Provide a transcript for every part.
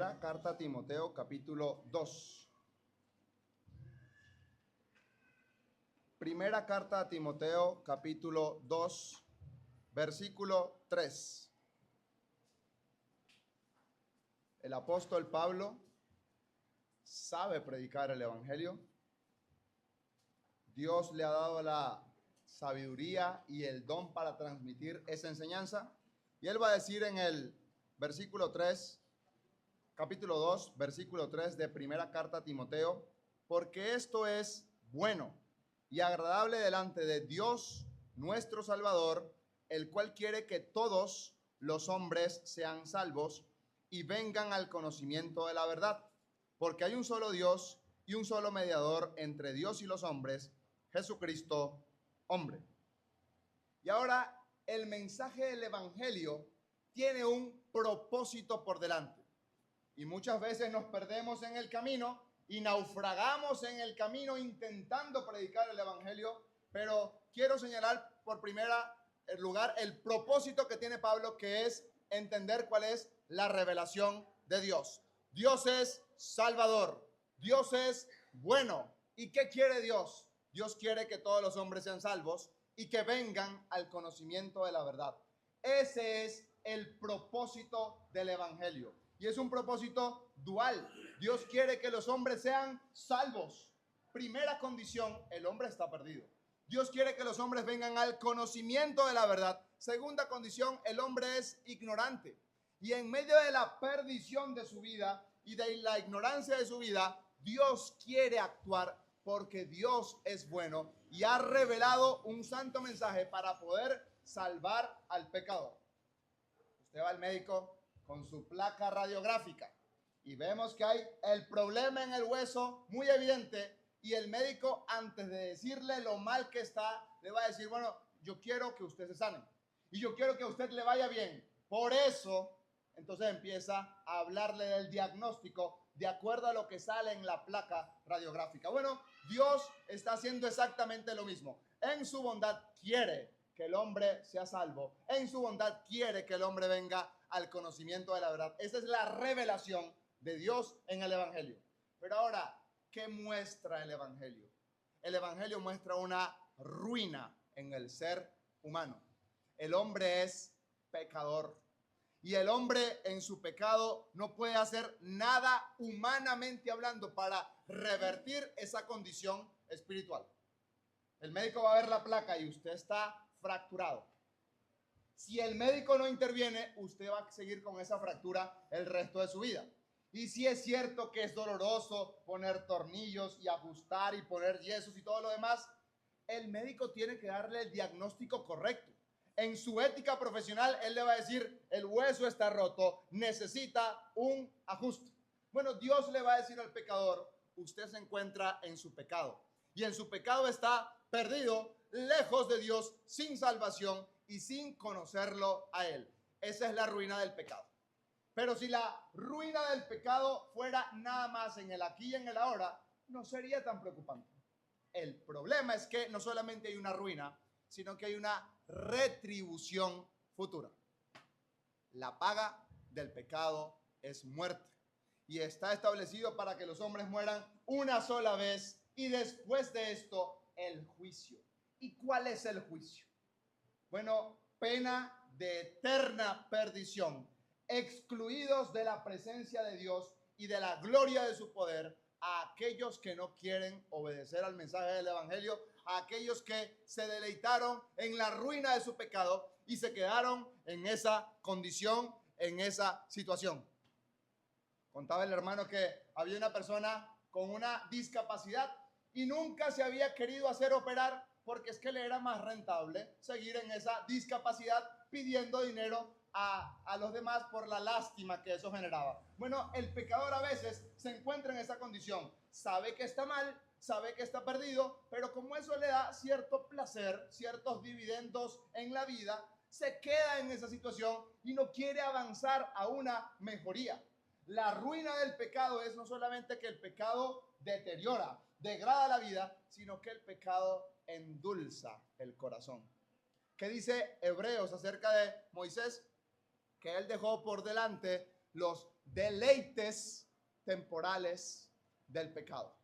Primera carta a Timoteo, capítulo 2. Primera carta a Timoteo, capítulo 2, versículo 3. El apóstol Pablo sabe predicar el evangelio. Dios le ha dado la sabiduría y el don para transmitir esa enseñanza. Y él va a decir en el versículo 3, capítulo 2, versículo 3 de primera carta a Timoteo: porque esto es bueno y agradable delante de Dios nuestro Salvador, el cual quiere que todos los hombres sean salvos y vengan al conocimiento de la verdad. Porque hay un solo Dios y un solo mediador entre Dios y los hombres, Jesucristo, hombre. Y ahora el mensaje del evangelio tiene un propósito por delante. Y muchas veces nos perdemos en el camino y naufragamos en el camino intentando predicar el evangelio. Pero quiero señalar por primera lugar el propósito que tiene Pablo, que es entender cuál es la revelación de Dios. Dios es Salvador. Dios es bueno. ¿Y qué quiere Dios? Dios quiere que todos los hombres sean salvos y que vengan al conocimiento de la verdad. Ese es el propósito del evangelio. Y es un propósito dual. Dios quiere que los hombres sean salvos. Primera condición, el hombre está perdido. Dios quiere que los hombres vengan al conocimiento de la verdad. Segunda condición, el hombre es ignorante. Y en medio de la perdición de su vida y de la ignorancia de su vida, Dios quiere actuar porque Dios es bueno y ha revelado un santo mensaje para poder salvar al pecador. Usted va al médico con su placa radiográfica y vemos que hay el problema en el hueso muy evidente, y el médico, antes de decirle lo mal que está, le va a decir: bueno, yo quiero que usted se sane y yo quiero que a usted le vaya bien. Por eso, entonces empieza a hablarle del diagnóstico de acuerdo a lo que sale en la placa radiográfica. Bueno, Dios está haciendo exactamente lo mismo. En su bondad quiere que el hombre sea salvo. En su bondad quiere que el hombre venga al conocimiento de la verdad. Esa es la revelación de Dios en el evangelio. Pero ahora, ¿qué muestra el evangelio? El evangelio muestra una ruina en el ser humano. El hombre es pecador. Y el hombre en su pecado no puede hacer nada humanamente hablando para revertir esa condición espiritual. El médico va a ver la placa y usted está fracturado. Si el médico no interviene, usted va a seguir con esa fractura el resto de su vida. Y si es cierto que es doloroso poner tornillos y ajustar y poner yesos y todo lo demás, el médico tiene que darle el diagnóstico correcto. En su ética profesional, él le va a decir: el hueso está roto, necesita un ajuste. Bueno, Dios le va a decir al pecador: usted se encuentra en su pecado. Y en su pecado está perdido, lejos de Dios, sin salvación y sin conocerlo a Él. Esa es la ruina del pecado. Pero si la ruina del pecado fuera nada más en el aquí y en el ahora, no sería tan preocupante. El problema es que no solamente hay una ruina, sino que hay una retribución futura. La paga del pecado es muerte. Y está establecido para que los hombres mueran una sola vez, y después de esto, el juicio. ¿Y cuál es el juicio? Bueno, pena de eterna perdición, excluidos de la presencia de Dios y de la gloria de su poder, a aquellos que no quieren obedecer al mensaje del evangelio, a aquellos que se deleitaron en la ruina de su pecado y se quedaron en esa condición, en esa situación. Contaba el hermano que había una persona con una discapacidad y nunca se había querido hacer operar porque es que le era más rentable seguir en esa discapacidad pidiendo dinero a los demás por la lástima que eso generaba. Bueno, el pecador a veces se encuentra en esa condición, sabe que está mal, sabe que está perdido, pero como eso le da cierto placer, ciertos dividendos en la vida, se queda en esa situación y no quiere avanzar a una mejoría. La ruina del pecado es no solamente que el pecado deteriora, degrada la vida, sino que el pecado endulza el corazón. ¿Qué dice Hebreos acerca de Moisés? Que él dejó por delante los deleites temporales del pecado.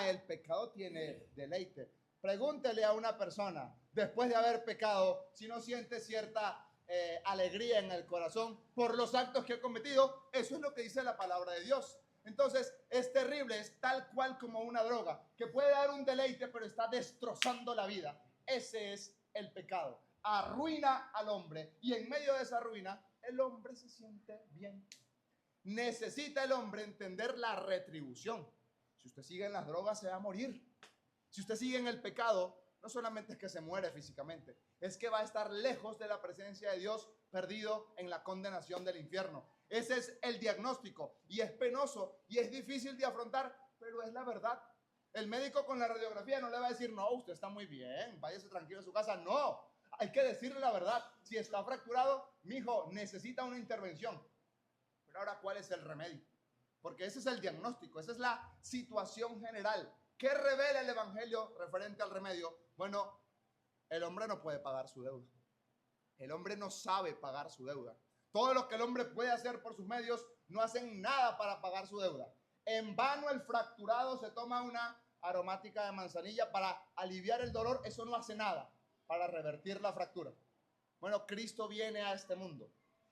El pecado tiene deleite. Pregúntele a una persona, después de haber pecado, si no siente cierta alegría en el corazón por los actos que ha cometido. Eso es lo que dice la palabra de Dios. Entonces es terrible, es tal cual como una droga, que puede dar un deleite, pero está destrozando la vida. Ese es el pecado. Arruina al hombre, y en medio de esa ruina, el hombre se siente bien. Necesita el hombre entender la retribución. Si usted sigue en las drogas, se va a morir. Si usted sigue en el pecado, no solamente es que se muere físicamente, es que va a estar lejos de la presencia de Dios, perdido en la condenación del infierno. Ese es el diagnóstico, y es penoso y es difícil de afrontar, pero es la verdad. El médico con la radiografía no le va a decir, no, usted está muy bien, váyase tranquilo a su casa. No, hay que decirle la verdad. Si está fracturado, mijo, necesita una intervención. Pero ahora, ¿cuál es el remedio? Porque ese es el diagnóstico, esa es la situación general. ¿Qué revela el Evangelio referente al remedio? Bueno, el hombre no puede pagar su deuda. El hombre no sabe pagar su deuda. Todo lo que el hombre puede hacer por sus medios no hacen nada para pagar su deuda. En vano el fracturado se toma una aromática de manzanilla para aliviar el dolor. Eso no hace nada para revertir la fractura. Bueno, Cristo viene a este mundo.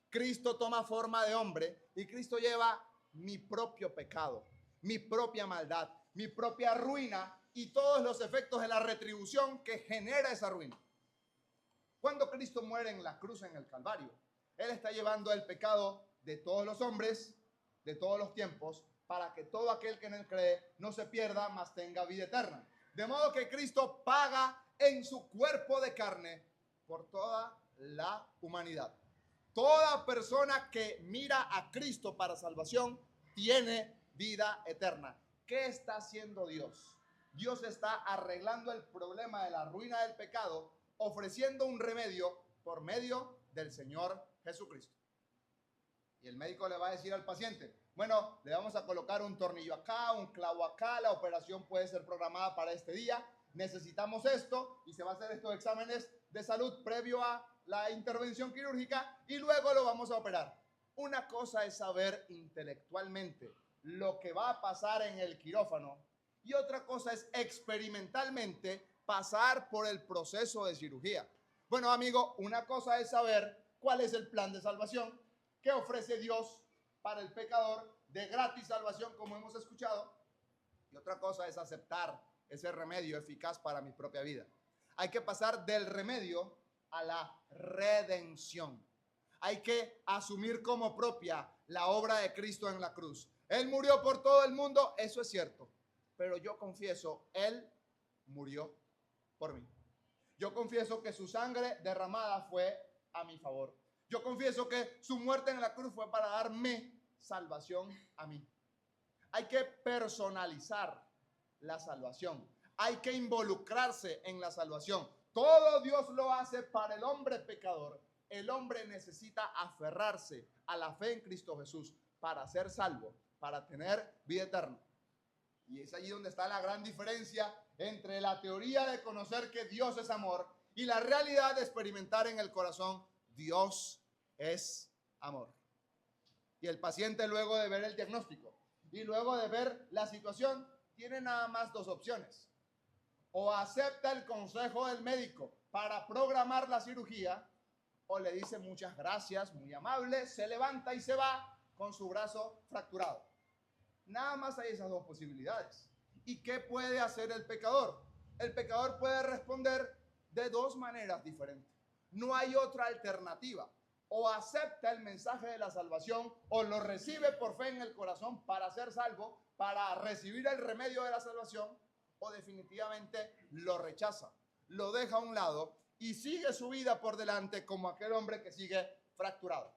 Cristo toma forma de hombre y Cristo lleva mi propio pecado, mi propia maldad, mi propia ruina y todos los efectos de la retribución que genera esa ruina. Cuando Cristo muere en la cruz, en el Calvario, Él está llevando el pecado de todos los hombres, de todos los tiempos, para que todo aquel que en Él cree no se pierda, mas tenga vida eterna. De modo que Cristo paga en su cuerpo de carne por toda la humanidad. Toda persona que mira a Cristo para salvación tiene vida eterna. ¿Qué está haciendo Dios? Dios está arreglando el problema de la ruina del pecado, ofreciendo un remedio por medio del Señor Jesucristo. Y el médico le va a decir al paciente, bueno, le vamos a colocar un tornillo acá, un clavo acá, la operación puede ser programada para este día, necesitamos esto y se va a hacer estos exámenes de salud previo a la intervención quirúrgica y luego lo vamos a operar. Una cosa es saber intelectualmente lo que va a pasar en el quirófano y otra cosa es experimentalmente pasar por el proceso de cirugía. Bueno, amigo, una cosa es saber cuál es el plan de salvación que ofrece Dios para el pecador de gratis salvación, como hemos escuchado, y otra cosa es aceptar ese remedio eficaz para mi propia vida. Hay que pasar del remedio a la redención. Hay que asumir como propia la obra de Cristo en la cruz. Él murió por todo el mundo, eso es cierto, pero yo confieso, Él murió por mí. Yo confieso que su sangre derramada fue a mi favor. Yo confieso que su muerte en la cruz fue para darme salvación a mí. Hay que personalizar la salvación. Hay que involucrarse en la salvación. Todo Dios lo hace para el hombre pecador. El hombre necesita aferrarse a la fe en Cristo Jesús para ser salvo, para tener vida eterna. Y es allí donde está la gran diferencia entre la teoría de conocer que Dios es amor y la realidad de experimentar en el corazón Dios es amor. Y el paciente, luego de ver el diagnóstico y luego de ver la situación, tiene nada más dos opciones. O acepta el consejo del médico para programar la cirugía, o le dice muchas gracias, muy amable, se levanta y se va con su brazo fracturado. Nada más hay esas dos posibilidades. ¿Y qué puede hacer el pecador? El pecador puede responder de dos maneras diferentes. No hay otra alternativa. O acepta el mensaje de la salvación o lo recibe por fe en el corazón para ser salvo, para recibir el remedio de la salvación, o definitivamente lo rechaza, lo deja a un lado y sigue su vida por delante como aquel hombre que sigue fracturado.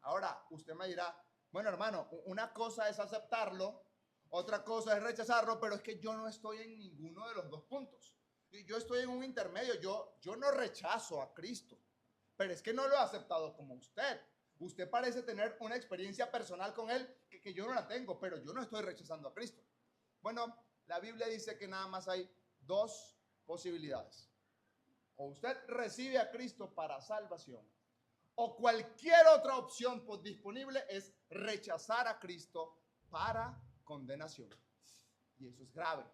Ahora, usted me dirá, bueno, hermano, una cosa es aceptarlo, otra cosa es rechazarlo, pero es que yo no estoy en ninguno de los dos puntos. Yo estoy en un intermedio, yo no rechazo a Cristo, pero es que no lo he aceptado como usted. Usted parece tener una experiencia personal con Él que yo no la tengo, pero yo no estoy rechazando a Cristo. Bueno, la Biblia dice que nada más hay dos posibilidades. O usted recibe a Cristo para salvación, o cualquier otra opción disponible es rechazar a Cristo para condenación. Y eso es grave,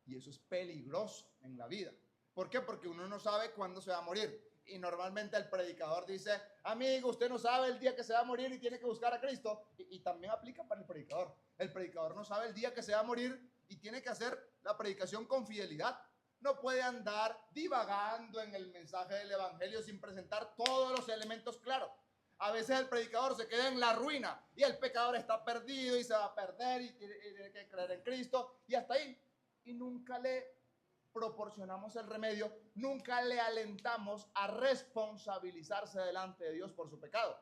y eso es peligroso en la vida. ¿Por qué? Porque uno no sabe cuándo se va a morir. Y normalmente el predicador dice, amigo, usted no sabe el día que se va a morir y tiene que buscar a Cristo. Y también aplica para el predicador. El predicador no sabe el día que se va a morir y tiene que hacer la predicación con fidelidad. No puede andar divagando en el mensaje del evangelio sin presentar todos los elementos claros. A veces el predicador se queda en la ruina y el pecador está perdido y se va a perder y tiene que creer en Cristo y hasta ahí. Y nunca le proporcionamos el remedio, nunca le alentamos a responsabilizarse delante de Dios por su pecado.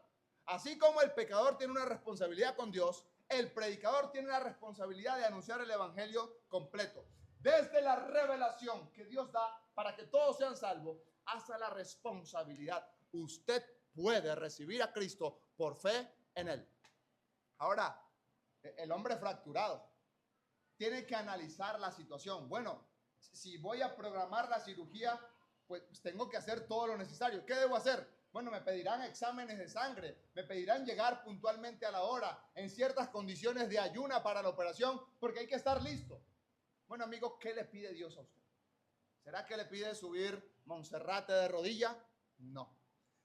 Así como el pecador tiene una responsabilidad con Dios, el predicador tiene la responsabilidad de anunciar el evangelio completo. Desde la revelación que Dios da para que todos sean salvos, hasta la responsabilidad. Usted puede recibir a Cristo por fe en Él. Ahora, el hombre fracturado tiene que analizar la situación. Bueno, si voy a programar la cirugía, pues tengo que hacer todo lo necesario. ¿Qué debo hacer? Bueno, me pedirán exámenes de sangre, me pedirán llegar puntualmente a la hora, en ciertas condiciones de ayuna para la operación, porque hay que estar listo. Bueno, amigo, ¿qué le pide Dios a usted? ¿Será que le pide subir Monserrate de rodilla? No.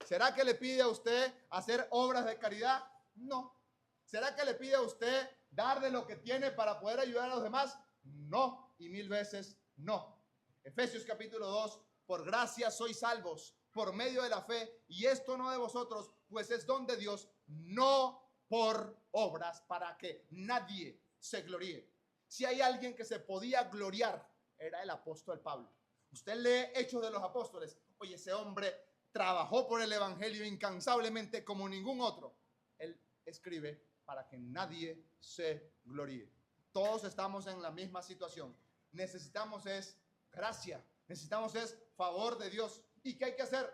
¿Será que le pide a usted hacer obras de caridad? No. ¿Será que le pide a usted dar de lo que tiene para poder ayudar a los demás? No, y 1000 veces no. Efesios capítulo 2, por gracia sois salvos por medio de la fe, y esto no de vosotros, pues es don de Dios, no por obras, para que nadie se gloríe. Si hay alguien que se podía gloriar, era el apóstol Pablo. Usted lee Hechos de los Apóstoles. Oye, ese hombre trabajó por el evangelio incansablemente como ningún otro. Él escribe para que nadie se gloríe. Todos estamos en la misma situación. Necesitamos es gracia, necesitamos es favor de Dios. ¿Y qué hay que hacer?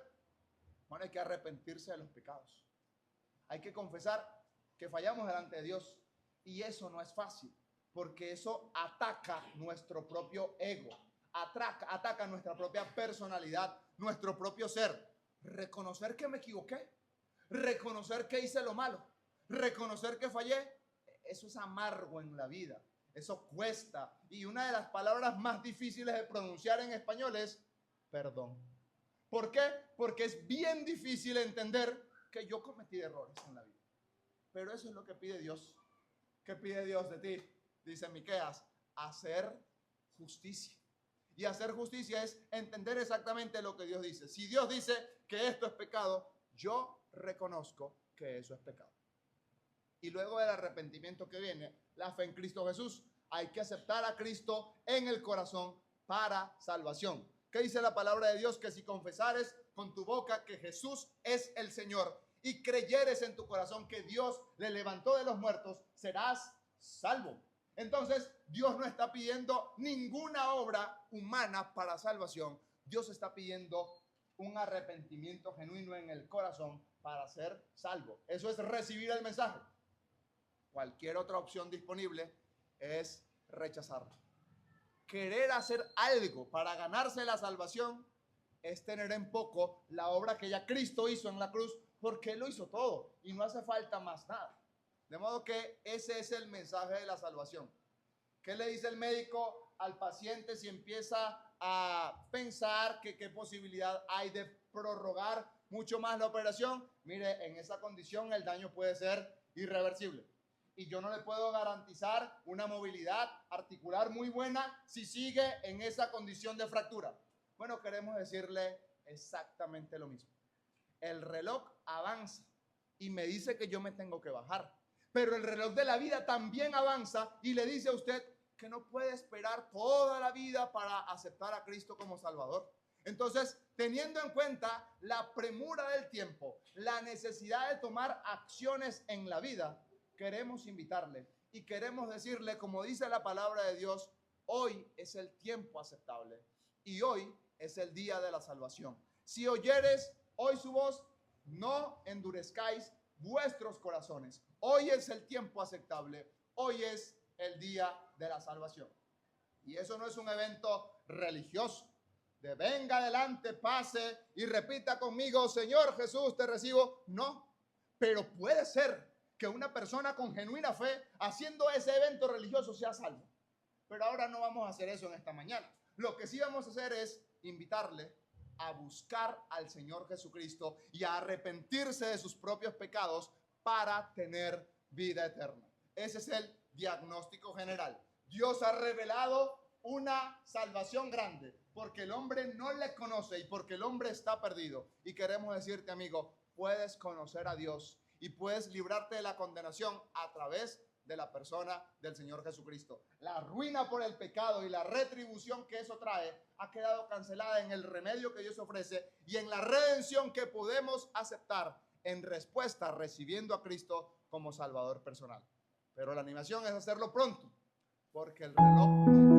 Bueno, hay que arrepentirse de los pecados. Hay que confesar que fallamos delante de Dios. Y eso no es fácil, porque eso ataca nuestro propio ego, ataca nuestra propia personalidad, nuestro propio ser. Reconocer que me equivoqué, reconocer que hice lo malo, reconocer que fallé, eso es amargo en la vida. Eso cuesta. Y una de las palabras más difíciles de pronunciar en español es perdón. ¿Por qué? Porque es bien difícil entender que yo cometí errores en la vida. Pero eso es lo que pide Dios. ¿Qué pide Dios de ti? Dice Miqueas, hacer justicia. Y hacer justicia es entender exactamente lo que Dios dice. Si Dios dice que esto es pecado, yo reconozco que eso es pecado. Y luego del arrepentimiento que viene, la fe en Cristo Jesús. Hay que aceptar a Cristo en el corazón para salvación. ¿Qué dice la palabra de Dios? Que si confesares con tu boca que Jesús es el Señor y creyeres en tu corazón que Dios le levantó de los muertos, serás salvo. Entonces, Dios no está pidiendo ninguna obra humana para salvación. Dios está pidiendo un arrepentimiento genuino en el corazón para ser salvo. Eso es recibir el mensaje. Cualquier otra opción disponible es rechazarlo. Querer hacer algo para ganarse la salvación es tener en poco la obra que ya Cristo hizo en la cruz, porque Él lo hizo todo y no hace falta más nada. De modo que ese es el mensaje de la salvación. ¿Qué le dice el médico al paciente si empieza a pensar que qué posibilidad hay de prorrogar mucho más la operación? Mire, en esa condición el daño puede ser irreversible. Y yo no le puedo garantizar una movilidad articular muy buena si sigue en esa condición de fractura. Bueno, queremos decirle exactamente lo mismo. El reloj avanza y me dice que yo me tengo que bajar. Pero el reloj de la vida también avanza y le dice a usted que no puede esperar toda la vida para aceptar a Cristo como Salvador. Entonces, teniendo en cuenta la premura del tiempo, la necesidad de tomar acciones en la vida, queremos invitarle y queremos decirle, como dice la palabra de Dios, hoy es el tiempo aceptable y hoy es el día de la salvación. Si oyeres hoy su voz, no endurezcáis vuestros corazones. Hoy es el tiempo aceptable, hoy es el día de la salvación. Y eso no es un evento religioso, de venga adelante, pase y repita conmigo, Señor Jesús, te recibo. No, pero puede ser que una persona con genuina fe haciendo ese evento religioso sea salvo. Pero ahora no vamos a hacer eso en esta mañana. Lo que sí vamos a hacer es invitarle a buscar al Señor Jesucristo y a arrepentirse de sus propios pecados para tener vida eterna. Ese es el diagnóstico general. Dios ha revelado una salvación grande porque el hombre no le conoce y porque el hombre está perdido. Y queremos decirte, amigo, puedes conocer a Dios y puedes librarte de la condenación a través de la persona del Señor Jesucristo. La ruina por el pecado y la retribución que eso trae ha quedado cancelada en el remedio que Dios ofrece y en la redención que podemos aceptar en respuesta recibiendo a Cristo como Salvador personal. Pero la animación es hacerlo pronto, porque el reloj